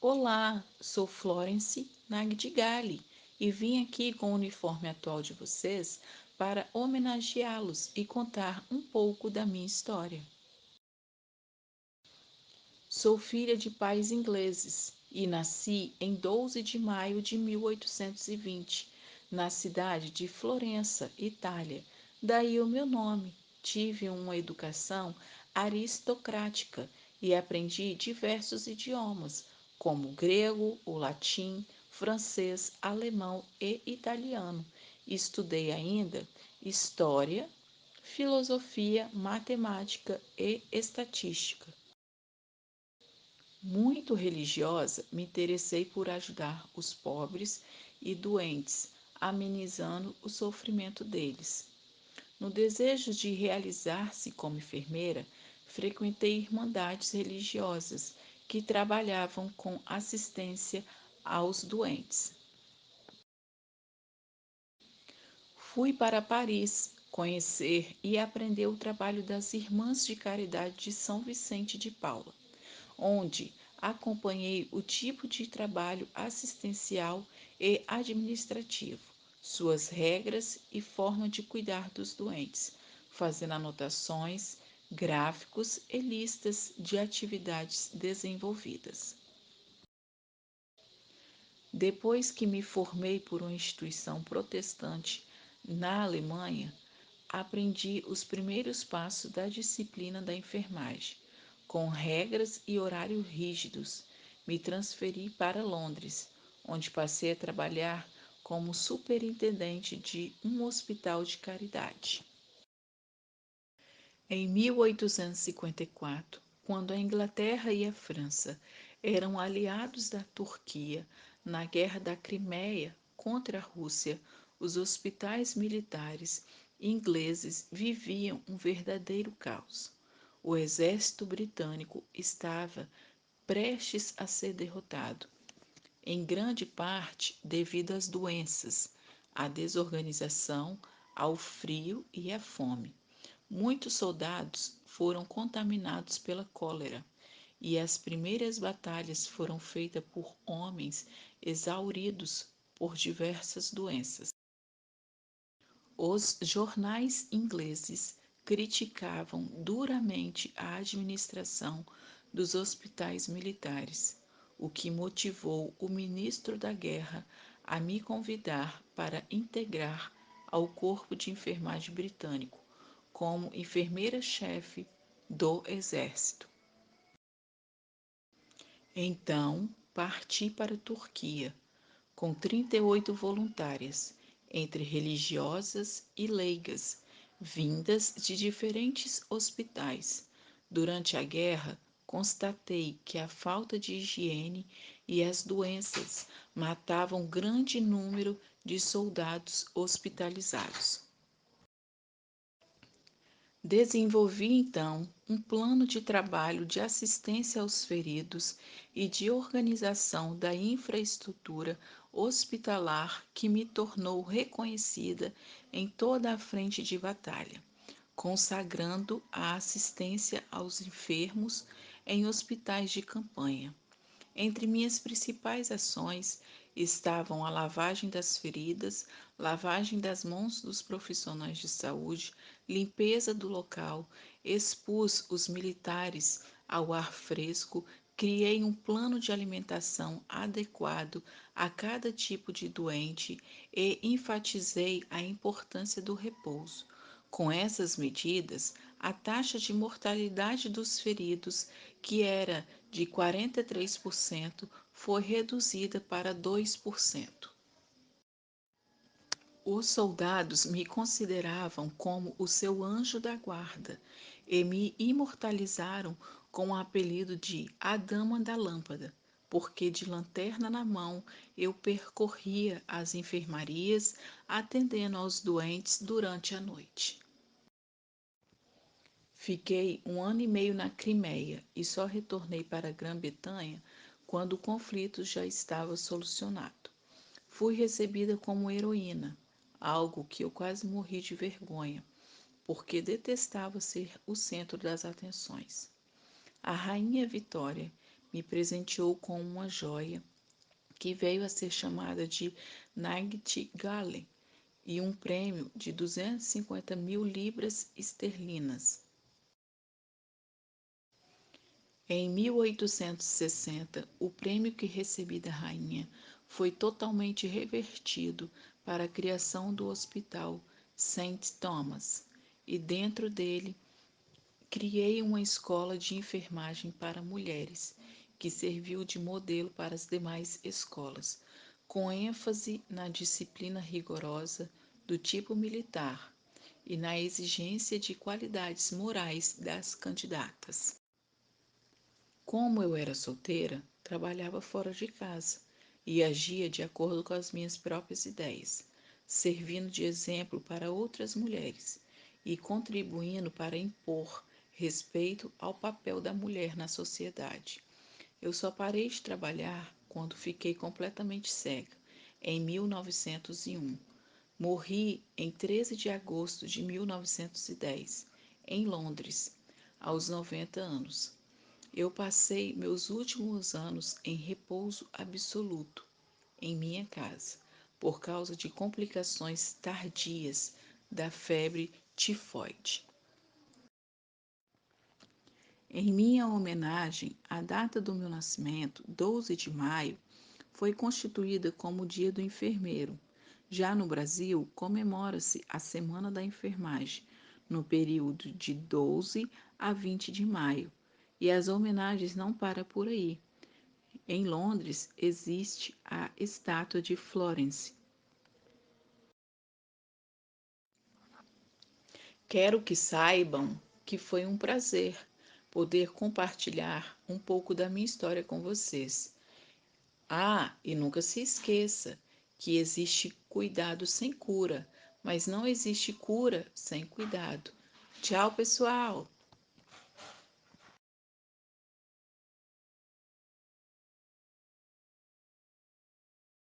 Olá, sou Florence Nagdigali e vim aqui com o uniforme atual de vocês para homenageá-los e contar um pouco da minha história. Sou filha de pais ingleses e nasci em 12 de maio de 1820, na cidade de Florença, Itália. Daí o meu nome. Tive uma educação aristocrática e aprendi diversos idiomas, como o grego, o latim, francês, alemão e italiano. Estudei ainda história, filosofia, matemática e estatística. Muito religiosa, me interessei por ajudar os pobres e doentes, amenizando o sofrimento deles. No desejo de realizar-se como enfermeira, frequentei irmandades religiosas que trabalhavam com assistência aos doentes. Fui para Paris conhecer e aprender o trabalho das Irmãs de Caridade de São Vicente de Paula, onde acompanhei o tipo de trabalho assistencial e administrativo, suas regras e forma de cuidar dos doentes, fazendo anotações, gráficos e listas de atividades desenvolvidas. Depois que me formei por uma instituição protestante na Alemanha, aprendi os primeiros passos da disciplina da enfermagem, com regras e horários rígidos. Me transferi para Londres, onde passei a trabalhar como superintendente de um hospital de caridade. Em 1854, quando a Inglaterra e a França eram aliados da Turquia na Guerra da Crimeia contra a Rússia, os hospitais militares ingleses viviam um verdadeiro caos. O exército britânico estava prestes a ser derrotado, em grande parte devido às doenças, à desorganização, ao frio e à fome. Muitos soldados foram contaminados pela cólera, e as primeiras batalhas foram feitas por homens exauridos por diversas doenças. Os jornais ingleses criticavam duramente a administração dos hospitais militares, o que motivou o ministro da Guerra a me convidar para integrar ao Corpo de Enfermagem britânico como enfermeira-chefe do Exército. Então, parti para a Turquia, com 38 voluntárias, entre religiosas e leigas, vindas de diferentes hospitais. Durante a guerra, constatei que a falta de higiene e as doenças matavam grande número de soldados hospitalizados. Desenvolvi então um plano de trabalho de assistência aos feridos e de organização da infraestrutura hospitalar que me tornou reconhecida em toda a frente de batalha, consagrando a assistência aos enfermos em hospitais de campanha. Entre minhas principais ações estavam a lavagem das feridas, lavagem das mãos dos profissionais de saúde, limpeza do local, expus os militares ao ar fresco, criei um plano de alimentação adequado a cada tipo de doente e enfatizei a importância do repouso. Com essas medidas, a taxa de mortalidade dos feridos, que era de 43%, foi reduzida para 2%. Os soldados me consideravam como o seu anjo da guarda e me imortalizaram com o apelido de A Dama da Lâmpada, porque de lanterna na mão eu percorria as enfermarias atendendo aos doentes durante a noite. Fiquei 1 ano e meio na Crimeia e só retornei para a Grã-Bretanha quando o conflito já estava solucionado. Fui recebida como heroína, algo que eu quase morri de vergonha, porque detestava ser o centro das atenções. A rainha Vitória me presenteou com uma joia que veio a ser chamada de Nightingale e um prêmio de 250 mil libras esterlinas. Em 1860, o prêmio que recebi da rainha foi totalmente revertido para a criação do Hospital St. Thomas, e dentro dele criei uma escola de enfermagem para mulheres, que serviu de modelo para as demais escolas, com ênfase na disciplina rigorosa do tipo militar e na exigência de qualidades morais das candidatas. Como eu era solteira, trabalhava fora de casa e agia de acordo com as minhas próprias ideias, servindo de exemplo para outras mulheres e contribuindo para impor respeito ao papel da mulher na sociedade. Eu só parei de trabalhar quando fiquei completamente cega, em 1901. Morri em 13 de agosto de 1910, em Londres, aos 90 anos. Eu passei meus últimos anos em repouso absoluto em minha casa, por causa de complicações tardias da febre tifoide. Em minha homenagem, a data do meu nascimento, 12 de maio, foi constituída como o Dia do Enfermeiro. Já no Brasil, comemora-se a Semana da Enfermagem, no período de 12 a 20 de maio. E as homenagens não param por aí. Em Londres existe a estátua de Florence. Quero que saibam que foi um prazer poder compartilhar um pouco da minha história com vocês. Ah, e nunca se esqueça que existe cuidado sem cura, mas não existe cura sem cuidado. Tchau, pessoal!